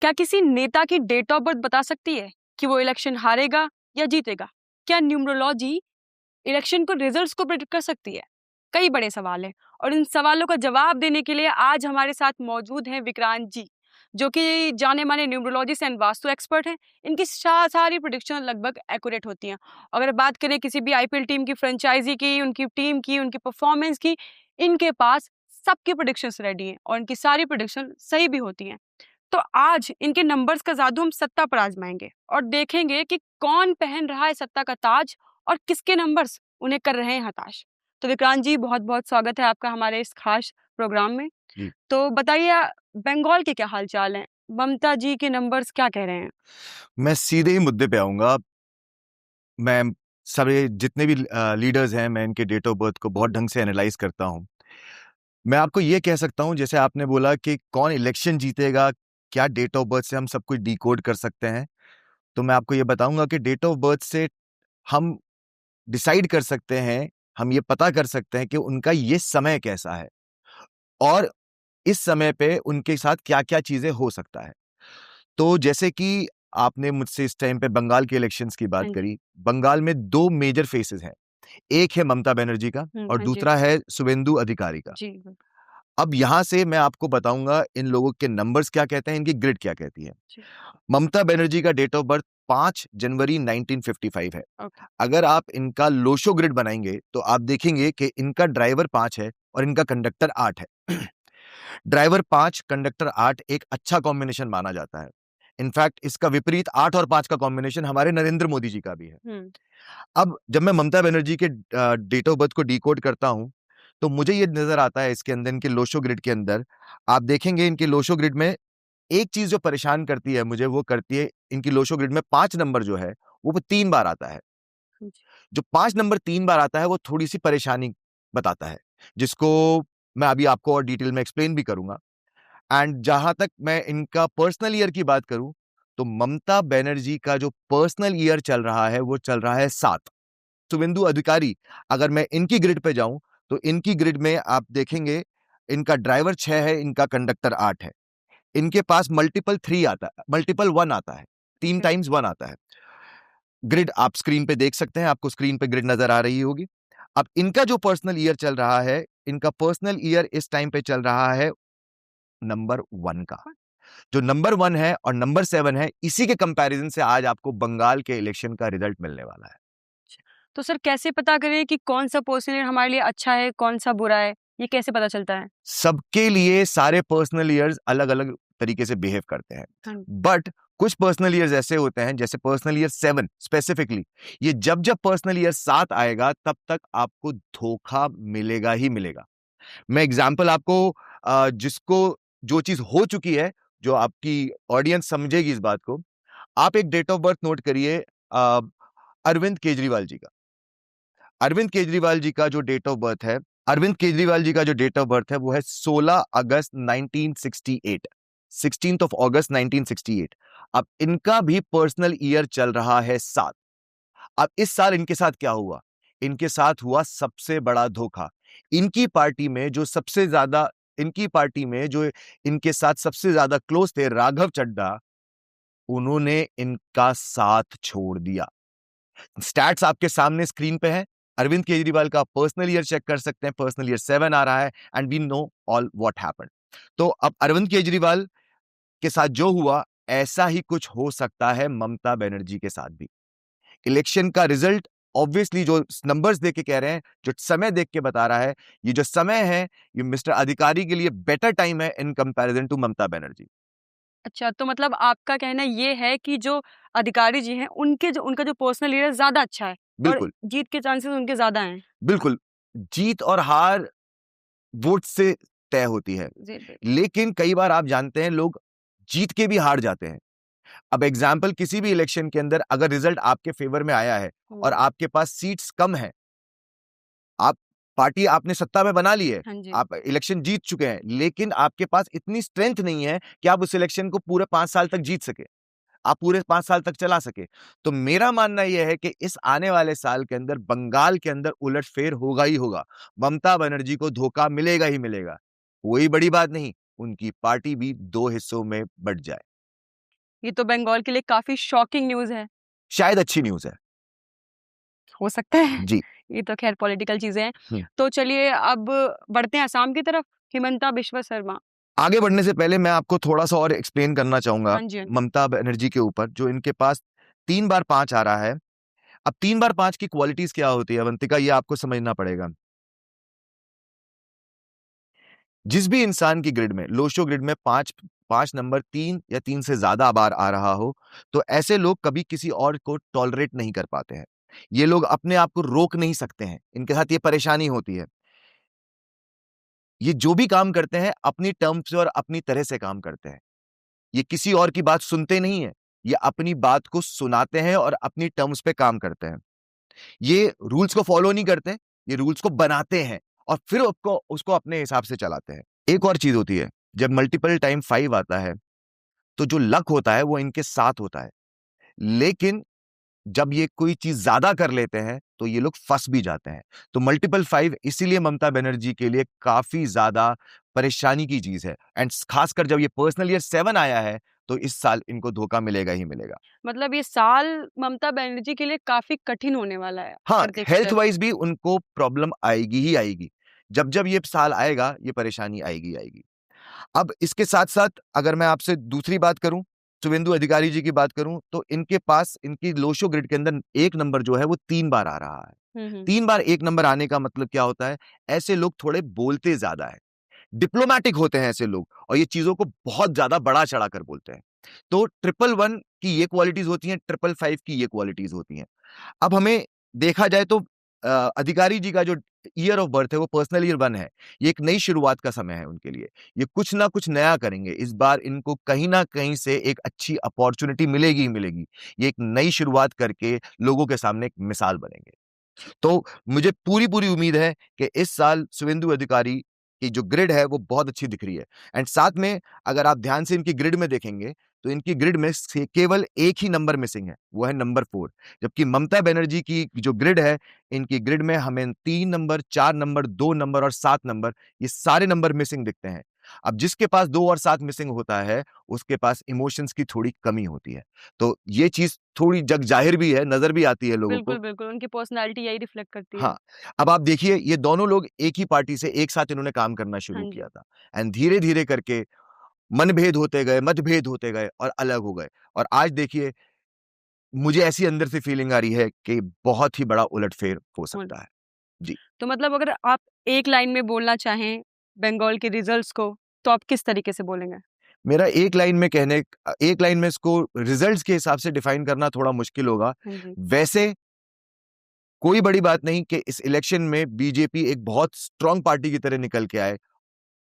क्या किसी नेता की डेट ऑफ बर्थ बता सकती है कि वो इलेक्शन हारेगा या जीतेगा? क्या न्यूमरोलॉजी इलेक्शन को रिजल्ट्स को प्रेडिक्ट कर सकती है? कई बड़े सवाल हैं और इन सवालों का जवाब देने के लिए आज हमारे साथ मौजूद हैं विक्रांत जी, जो कि जाने माने न्यूमरोलॉजिस्ट एंड वास्तु एक्सपर्ट हैं। इनकी सारी प्रिडिक्शन लगभग एक्यूरेट होती हैं। अगर बात करें किसी भी आईपीएल टीम की फ्रेंचाइजी की, उनकी टीम की, उनकी परफॉर्मेंस की, इनके पास सबकी प्रिडिक्शंस रेडी हैं और इनकी सारी प्रिडिक्शन सही भी होती हैं। तो आज इनके नंबर्स का जादू हम सत्ता पर आजमाएंगे और देखेंगे कि कौन पहन रहा है सत्ता का ताज और किसके नंबर्स उन्हें कर रहे हैं हताश। तो विक्रांत जी, बहुत बहुत स्वागत है आपका हमारे इस खास प्रोग्राम में। जी। तो बताइए, बंगाल के क्या हाल चाल हैं? ममता जी के नंबर्स क्या कह रहे हैं? मैं सीधे ही मुद्दे पे आऊंगा। मैं सारे जितने भी लीडर्स हैं, मैं इनके डेट ऑफ बर्थ को बहुत ढंग से एनालाइज करता हूं। मैं आपको ये कह सकता हूं, जैसे आपने बोला कि कौन इलेक्शन जीतेगा, क्या डेट ऑफ बर्थ से हम सब कुछ डिकोड कर सकते हैं। तो मैं आपको ये बताऊंगा कि डेट ऑफ बर्थ से हम डिसाइड कर सकते हैं, हम ये पता कर सकते हैं कि उनका ये समय कैसा है और इस समय पे उनके साथ क्या क्या चीजें हो सकता है। तो जैसे कि आपने मुझसे इस टाइम पे बंगाल के इलेक्शंस की बात हाँ जी। करी। बंगाल में दो मेजर फेसेस हैं, एक है ममता बनर्जी का और हाँ जी। दूसरा है शुवेंदु अधिकारी का। जी। अब यहां से मैं आपको बताऊंगा इन लोगों के नंबर्स क्या कहते हैं, इनकी ग्रिड क्या कहती है। जी। ममता बनर्जी का डेट ऑफ बर्थ 5 जनवरी 1955 है। ओके। अगर आप इनका लोशो ग्रिड बनाएंगे तो आप देखेंगे कि इनका ड्राइवर 5 है और इनका कंडक्टर 8 है। ड्राइवर 5, कंडक्टर 8 एक अच्छा कॉम्बिनेशन माना जाता है। इनफैक्ट इसका विपरीत 8 और 5 का कॉम्बिनेशन हमारे नरेंद्र मोदी जी का भी है। अब जब मैं ममता बनर्जी के डेट ऑफ बर्थ को डिकोड करता हूं तो मुझे ये नजर आता है, इसके अंदर इनके लोशो ग्रिड के अंदर आप देखेंगे इनके लोशो ग्रिड में एक चीज जो परेशान करती है मुझे, वो करती है इनकी लोशो ग्रिड में 5 नंबर जो है वो 3 बार आता है। जो 5 नंबर 3 बार आता है वो थोड़ी सी परेशानी बताता है, जिसको मैं अभी आपको और डिटेल में एक्सप्लेन भी करूंगा। एंड जहां तक मैं इनका पर्सनल ईयर की बात करूं तो ममता बनर्जी का जो पर्सनल ईयर चल रहा है वो चल रहा है 7। शुवेंदु अधिकारी, अगर मैं इनकी ग्रिड पे जाऊं तो इनकी ग्रिड में आप देखेंगे इनका ड्राइवर 6 है, इनका कंडक्टर 8 है। इनके पास मल्टीपल 3 आता है, मल्टीपल 1 आता है, 3 टाइम्स 1 आता है। ग्रिड आप स्क्रीन पे देख सकते हैं, आपको स्क्रीन पे ग्रिड नजर आ रही होगी। अब इनका जो पर्सनल ईयर चल रहा है, इनका पर्सनल ईयर इस टाइम पे चल रहा है नंबर 1 का। जो नंबर 1 है और नंबर 7 है, इसी के कंपैरिजन से आज आपको बंगाल के इलेक्शन का रिजल्ट मिलने वाला है। तो सर, कैसे पता करें कि कौन सा पर्सन हमारे लिए अच्छा है, कौन सा बुरा है? ये कैसे पता चलता है? सबके लिए सारे पर्सनल ईयर्स अलग अलग तरीके से बिहेव करते हैं, बट कुछ पर्सनल ईयर्स ऐसे होते हैं, जैसे पर्सनल ईयर 7 स्पेसिफिकली, ये जब जब पर्सनल ईयर 7 आएगा तब तक आपको धोखा मिलेगा ही मिलेगा। मैं एग्जांपल आपको जिसको जो चीज हो चुकी है, जो आपकी ऑडियंस समझेगी इस बात को, आप एक डेट ऑफ बर्थ नोट करिए अरविंद केजरीवाल जी का। अरविंद केजरीवाल जी का जो डेट ऑफ बर्थ है, अरविंद केजरीवाल जी का जो डेट ऑफ बर्थ है वो है 16 अगस्त 1968, 16th ऑफ अगस्त 1968। अब इनका भी पर्सनल ईयर चल रहा है 7। अब इस साल इनके साथ क्या हुआ? इनके साथ हुआ सबसे बड़ा धोखा। इनकी पार्टी में जो सबसे ज्यादा इनकी पार्टी में जो इनके साथ सबसे ज्यादा क्लोज थे, राघव चड्ढा, उन्होंने इनका साथ छोड़ दिया। स्टैट्स आपके सामने स्क्रीन पे है। अरविंद केजरीवाल का पर्सनल ईयर चेक कर सकते हैं, पर्सनल ईयर 7 आ रहा है and we know all what happened. तो अब अरविंद केजरीवाल के साथ जो हुआ, ऐसा ही कुछ हो सकता है ममता बनर्जी के साथ भी। इलेक्शन का रिजल्ट ऑब्वियसली जो नंबर्स देख के कह रहे हैं, जो समय देख के बता रहा है, ये जो समय है ये मिस्टर अधिकारी के लिए बेटर टाइम है in comparison to Mamata Banerjee. अच्छा, तो मतलब आपका कहना ये है कि जो अधिकारी जी हैं, उनका जो पर्सनल लीडर ज़्यादा अच्छा है और बिल्कुल जीत के चांसेस उनके ज़्यादा हैं। बिल्कुल। जीत और हार वोट से तय होती है, जी, बिल्कुल। लेकिन कई बार आप जानते हैं लोग जीत के भी हार जाते हैं। अब एग्जाम्पल, किसी भी इलेक्शन के अंदर अगर रिजल्ट आपके फेवर में आया है और आपके पास सीट्स कम है, आप पार्टी आपने सत्ता में बना ली है, हाँ जी। आप इलेक्शन जीत चुके हैं, लेकिन आपके पास इतनी स्ट्रेंथ नहीं है कि आप उस इलेक्शन को पूरे 5 साल तक जीत सके, आप पूरे 5 साल तक चला सके। तो मेरा मानना यह है कि इस आने वाले साल के अंदर बंगाल के अंदर उलटफेर होगा ही होगा। ममता बनर्जी को धोखा मिलेगा ही मिलेगा। कोई बड़ी बात नहीं, उनकी पार्टी भी 2 हिस्सों में बंट जाए। ये तो बंगाल के लिए काफी शॉकिंग न्यूज है। शायद अच्छी न्यूज है, हो सकता है जी। ये तो खैर पॉलिटिकल चीजें हैं। तो चलिए अब बढ़ते हैं असम की तरफ। हिमंता बिश्वा शर्मा। आगे बढ़ने से पहले मैं आपको थोड़ा सा और एक्सप्लेन करना चाहूंगा हाँ जी, हाँ जी। ममता बनर्जी के ऊपर, जो इनके पास 3 बार 5 आ रहा है। अब 3 बार 5 की क्वालिटीज क्या होती है अवंतिका, ये आपको समझना पड़ेगा। जिस भी इंसान की ग्रिड में, लोशो ग्रिड में 5 नंबर 3 या 3 से ज्यादा बार आ रहा हो, तो ऐसे लोग कभी किसी और को टॉलरेट नहीं कर पाते हैं। ये लोग अपने आप को रोक नहीं सकते हैं, इनके साथ ये परेशानी होती है। ये जो भी काम करते हैं अपनी टर्म्स से और अपनी तरह से काम करते हैं। ये किसी और की बात सुनते नहीं है, ये अपनी बात को सुनाते हैं और अपनी टर्म्स पे काम करते हैं। ये रूल्स को फॉलो नहीं करते, ये रूल्स को बनाते हैं और फिर उसको अपने हिसाब से चलाते हैं। एक और चीज होती है, जब मल्टीपल टाइम 5 आता है तो जो लक होता है वो इनके साथ होता है, लेकिन जब ये कोई चीज ज्यादा कर लेते हैं तो ये लोग फंस भी जाते हैं। तो मल्टीपल 5 इसीलिए ममता बनर्जी के लिए काफी ज्यादा परेशानी की चीज है। एंड खासकर जब ये पर्सनल ईयर 7 आया है तो इस साल इनको धोखा मिलेगा ही मिलेगा। मतलब ये साल ममता बनर्जी के लिए काफी कठिन होने वाला है। हाँ, हेल्थ वाइज भी उनको प्रॉब्लम आएगी ही आएगी। जब जब ये साल आएगा ये परेशानी आएगी आएगी। अब इसके साथ साथ अगर मैं आपसे दूसरी बात करूं, शुभेंदु अधिकारी जी की बात करूं, तो इनके पास इनकी लोशो ग्रिड के अंदर 1 नंबर जो है वो 3 बार आ रहा है। 3 बार 1 नंबर आने का मतलब क्या होता है? ऐसे लोग थोड़े बोलते ज्यादा है, डिप्लोमैटिक होते हैं ऐसे लोग, और ये चीजों को बहुत ज्यादा बढ़ा चढ़ा कर बोलते हैं। तो 111 की ये क्वालिटीज होती हैं, 555 की ये क्वालिटीज होती हैं। अब हमें देखा जाए तो अधिकारी जी का जो ईयर ऑफ बर्थ है वो पर्सनल ईयर 1 है। ये एक नई शुरुआत का समय है उनके लिए। ये कुछ ना कुछ नया करेंगे इस बार, इनको कहीं ना कहीं से एक अच्छी अपॉर्चुनिटी मिलेगी ही मिलेगी। ये एक नई शुरुआत करके लोगों के सामने एक मिसाल बनेंगे। तो मुझे पूरी पूरी उम्मीद है कि इस साल शुभेंदु अधिकारी की जो ग्रिड है वो बहुत अच्छी दिख रही है। एंड साथ में अगर आप ध्यान से इनकी ग्रिड में देखेंगे तो इनकी ग्रिड में केवल एक ही नंबर मिसिंग है, वो है नंबर 4। जबकि ममता बनर्जी की जो ग्रिड है, इनकी ग्रिड में हमें 3 नंबर, 4 नंबर, 2 नंबर और 7 नंबर, ये सारे नंबर मिसिंग दिखते हैं। अब जिसके पास 2 और 7 मिसिंग होता है उसके पास इमोशंस की थोड़ी कमी होती है। तो ये चीज थोड़ी जग जाहिर भी है, नजर भी आती है लोगों को। बिल्कुल बिल्कुल, उनकी पर्सनालिटी यही रिफ्लेक्ट करती है। हाँ, अब आप देखिए ये दोनों लोग एक ही पार्टी से एक साथ इन्होंने काम करना शुरू हाँ जी। किया था, एंड धीरे धीरे करके मनभेद होते गए, मतभेद होते गए और अलग हो गए। और आज देखिए मुझे ऐसी अंदर से फीलिंग आ रही है कि बहुत ही बड़ा उलटफेर हो सकता है। जी। तो मतलब अगर आप एक लाइन में बोलना चाहें बंगाल के रिजल्ट्स को, तो आप किस तरीके से बोलेंगे? मेरा एक लाइन में इसको रिजल्ट्स के हिसाब से डिफाइन करना थोड़ा मुश्किल होगा। हाँ जी। वैसे कोई बड़ी बात नहीं कि इस इलेक्शन में बीजेपी एक बहुत स्ट्रांग पार्टी की तरह निकल के आए।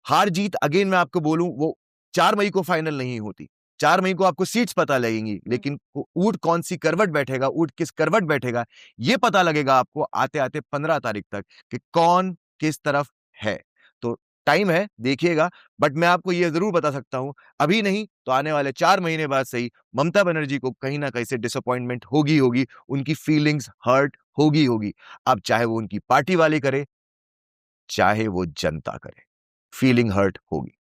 हार जीत अगेन मैं आपको बोलूं वो 4 मई को फाइनल नहीं होती। 4 मई को आपको सीट्स पता लगेंगी, लेकिन ऊंट कौन सी करवट बैठेगा, ऊंट किस करवट बैठेगा, ये पता लगेगा आपको आते आते 15 तारीख तक कि कौन किस तरफ है। तो टाइम है, देखिएगा। बट मैं आपको यह जरूर बता सकता हूं, अभी नहीं तो आने वाले 4 महीने बाद सही ममता बनर्जी को कहीं ना कहीं से डिसअपॉइंटमेंट होगी होगी, उनकी फीलिंग्स हर्ट होगी होगी। अब चाहे वो उनकी पार्टी वाले करे, चाहे वो जनता करे, फीलिंग हर्ट होगी।